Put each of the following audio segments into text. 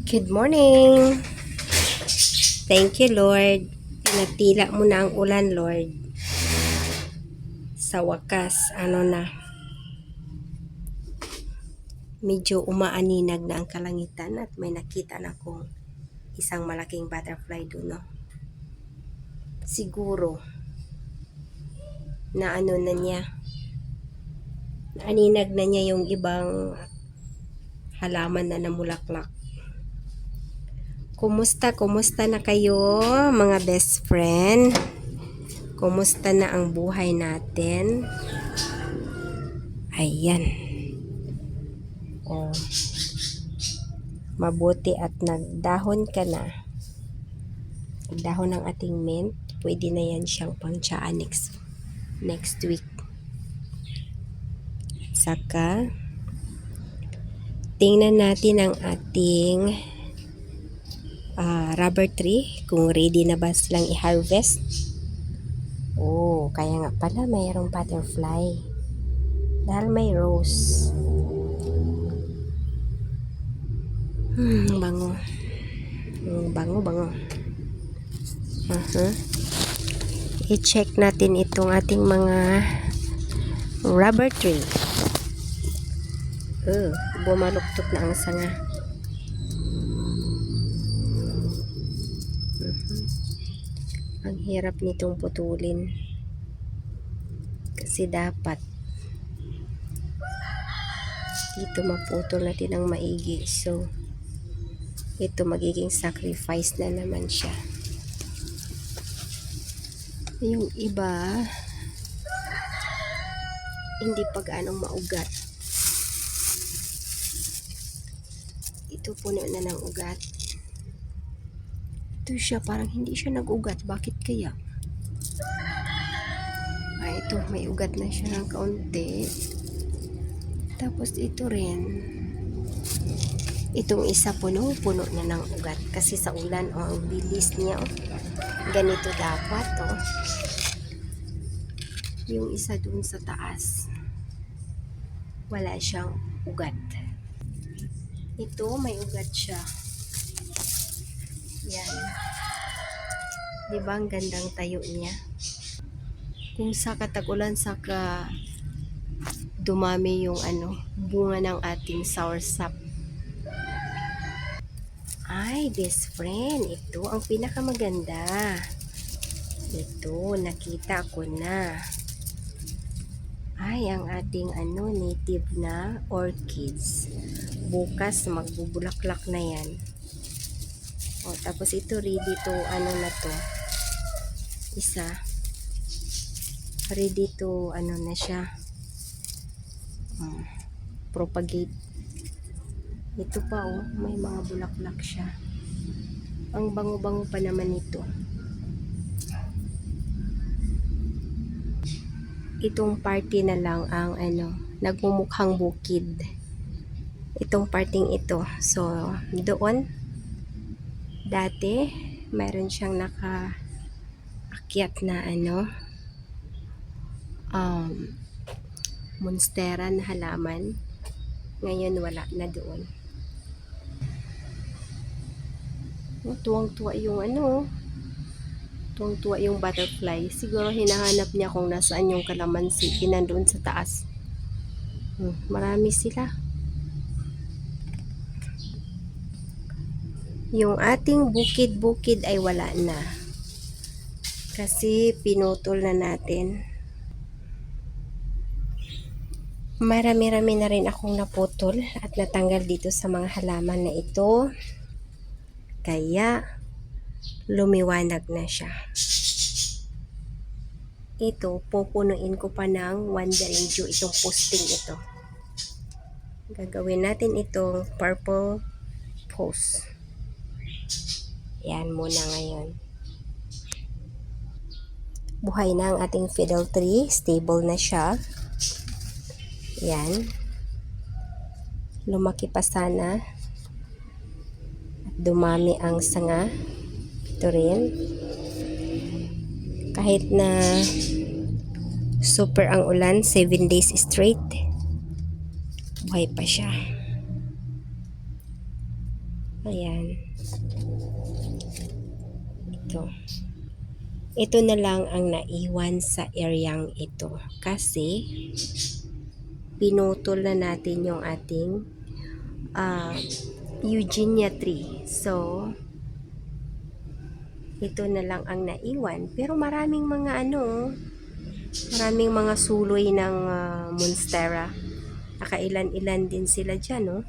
Good morning. Thank you, Lord. Pinagtila mo na ang ulan, Lord. Sa wakas, medyo umaaninag na ang kalangitan at may nakita na akong isang malaking butterfly doon, no? Siguro na na niya, naaninag na niya yung ibang halaman na namulaklak. Kumusta na kayo, mga best friend? Kumusta na ang buhay natin? Ayan. Oh. Mabuti at nagdahon ka na. Nagdahon ng ating mint. Pwede na yan siyang pang-tsaa next week. Saka, tingnan natin ang ating rubber tree. Kung ready na ba silang i-harvest. Oh, kaya nga pala mayroong butterfly. Dahil may rose. Bango. Bango. I-check natin itong ating mga rubber tree. Bumaluktot na ang sanga. Ang hirap nitong putulin. Kasi dapat dito maputol natin ang maigi. So, ito magiging sacrifice na naman siya. Yung iba, hindi pa gaanong maugat. Ito puno na ng ugat. Ito siya, parang hindi siya nag-ugat. Bakit kaya? Ito, may ugat na siya ng kaunti. Tapos ito rin. Itong isa puno na ng ugat. Kasi sa ulan, ang bilis niya. Ganito dapat, Yung isa dun sa taas. Wala siyang ugat. Ito, may ugat siya. Yan. Diba ang gandang tayo niya? Kung sa katag-ulan, saka dumami yung bunga ng ating soursop. Ay, best friend, ito ang pinakamaganda. Ito, nakita ko na. Ay, ang ating native na orchids. Bukas magbubulaklak na yan. Tapos ito ready to na to. Isa. Ready to na siya. Propagate. Ito pa may mga bulaklak siya. Ang bango-bango pa naman ito. Itong party na lang ang nagmumukhang bukid. Itong parting ito. So, doon dati mayroon siyang nakaakyat na monstera na halaman. Ngayon wala na doon. Tuwang-tuwa yung tuwang-tuwa yung butterfly. Siguro hinahanap niya kung nasaan yung kalamansi. Pinandoon sa taas. Marami sila. Yung ating bukid-bukid ay wala na. Kasi pinutol na natin. Marami-rami na rin akong naputol at natanggal dito sa mga halaman na ito. Kaya lumiwanag na siya. Ito, pupunuin ko pa ng wandering dew itong posting ito. Gagawin natin itong purple post. Yan muna ngayon. Buhay na ang ating fiddle tree. Stable na siya. Yan. Lumaki pa sana. At dumami ang sanga. Ito rin. Kahit na super ang ulan, 7 days straight. Buhay pa siya. Ayan. Ito na lang ang naiwan sa areang ito. Kasi, pinutol na natin yung ating Eugenia tree. So, ito na lang ang naiwan. Pero maraming mga maraming mga suloy ng monstera. Nakailan-ilan din sila dyan, no?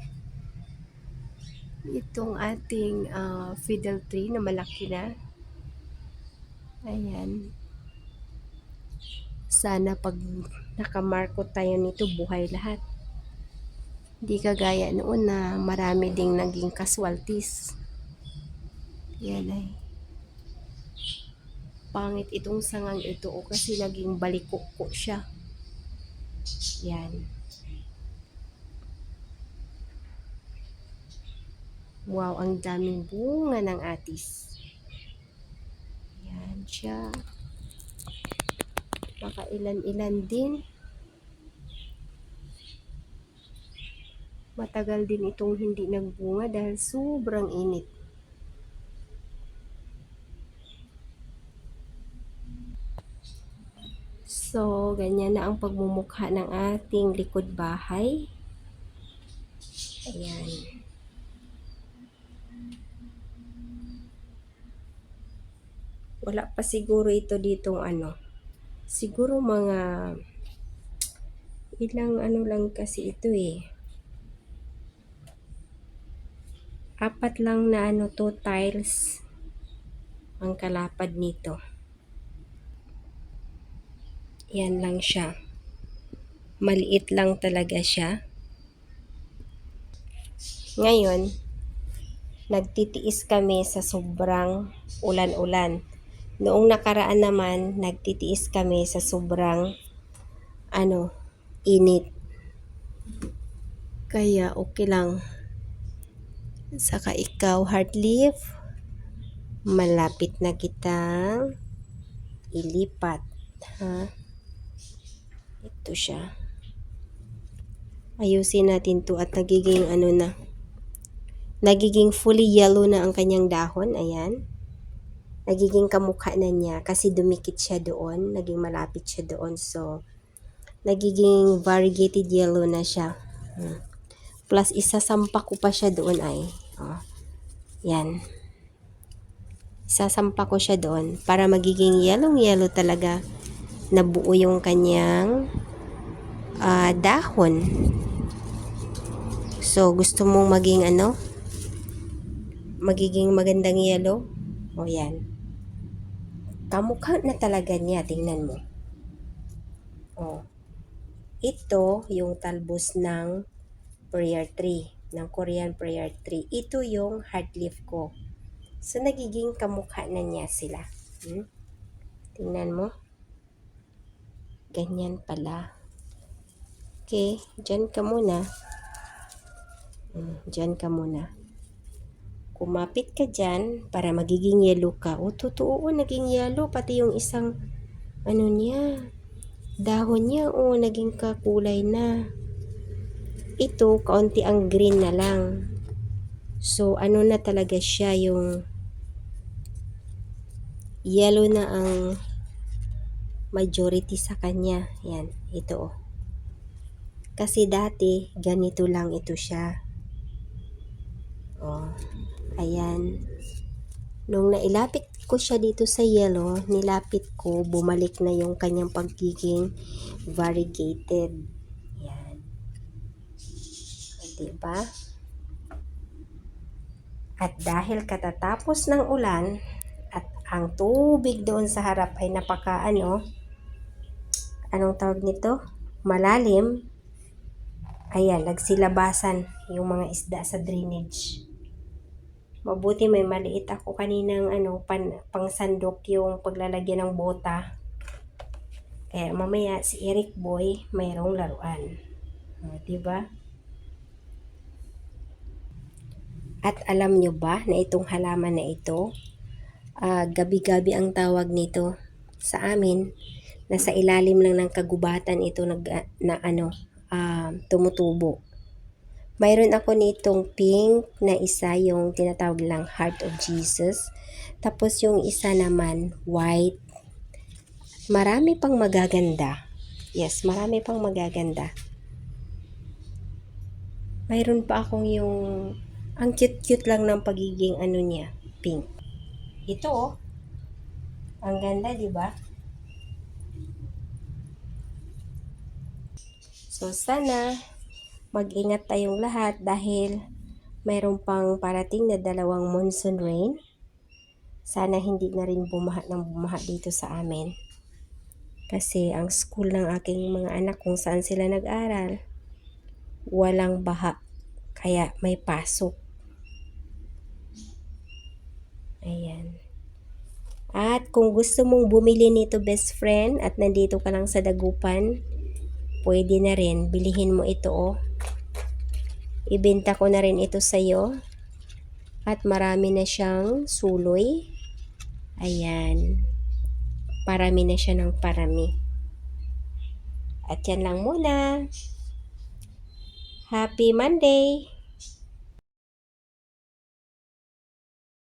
Itong ating fiddle tree na malaki na. Ayan. Sana pag nakamarko tayo nito, buhay lahat. Hindi kagaya noon na marami ding naging casualties. Yan ay. Pangit itong sangang ito kasi naging balikoko siya. Yan. Wow, ang daming bunga ng atis. Yan siya. Makailan-ilan din. Matagal din itong hindi nagbunga dahil sobrang init. So, ganyan na ang pagmumukha ng ating likod bahay. Ayan. Wala pa siguro ito ditong siguro mga ilang lang kasi ito eh. 4 lang na 2 tiles ang kalapad nito. Yan lang siya. Maliit lang talaga siya. Ngayon, nagtitiis kami sa sobrang ulan-ulan. Noong nakaraan naman, nagtitiis kami sa sobrang init. Kaya okay lang. Saka ikaw, Heartleaf, malapit na kitang ilipat. Ha? Ito siya. Ayusin natin to at nagiging nagiging fully yellow na ang kanyang dahon. Ayan. Nagiging kamukha na niya kasi dumikit siya doon. Naging malapit siya doon. So, nagiging variegated yellow na siya. Plus, isasampa ko pa siya doon ay. Yan. Isasampa ko siya doon para magiging yellow talaga na buo yung kanyang dahon. So, gusto mong maging magiging magandang yellow? O yan. Kamukha na talaga niya, tingnan mo. Ito yung talbos ng prayer tree, ng Korean prayer tree. Ito yung heartleaf ko. So, nagiging kamukha na niya sila. Tingnan mo. Ganyan pala. Okay, dyan ka muna. Dyan ka muna. Kumapit ka dyan para magiging yellow ka. Totoo, naging yellow. Pati yung isang, niya, dahon niya, naging kakulay na. Ito, kaunti ang green na lang. So, na talaga siya, yung yellow na ang majority sa kanya. Yan, ito. Kasi dati, ganito lang ito siya. Ayan. Nung nailapit ko siya dito sa yellow, nilapit ko, bumalik na yung kanyang pagiging variegated. Yan. Diba? At dahil katatapos ng ulan, at ang tubig doon sa harap ay napaka anong tawag nito? Malalim. Ayan, nagsilabasan yung mga isda sa drainage. Mabuti may maliit ako kaninang pangsandok yung paglalagyan ng bota. Kaya mamaya si Eric Boy mayroong laruan. Diba? At alam nyo ba na itong halaman na ito, gabi-gabi ang tawag nito sa amin. Nasa ilalim lang ng kagubatan ito tumutubo. Mayroon ako nitong pink na isa, yung tinatawag lang Heart of Jesus. Tapos yung isa naman, white. Marami pang magaganda. Yes, marami pang magaganda. Mayroon pa akong yung, ang cute-cute lang ng pagiging ano niya, pink. Ito oh, ang ganda, di ba? So sana mag-ingat tayong lahat dahil mayroon pang parating na 2 monsoon rain. Sana hindi na rin bumaha ng bumaha dito sa amin. Kasi ang school ng aking mga anak kung saan sila nag-aral, walang baha. Kaya may pasok. Ayan. At kung gusto mong bumili nito best friend at nandito ka lang sa Dagupan, pwede na rin. Bilihin mo ito oh. Ibenta ko na rin ito sa'yo. At marami na siyang suloy. Ayan. Parami na siya ng parami. At yan lang muna. Happy Monday!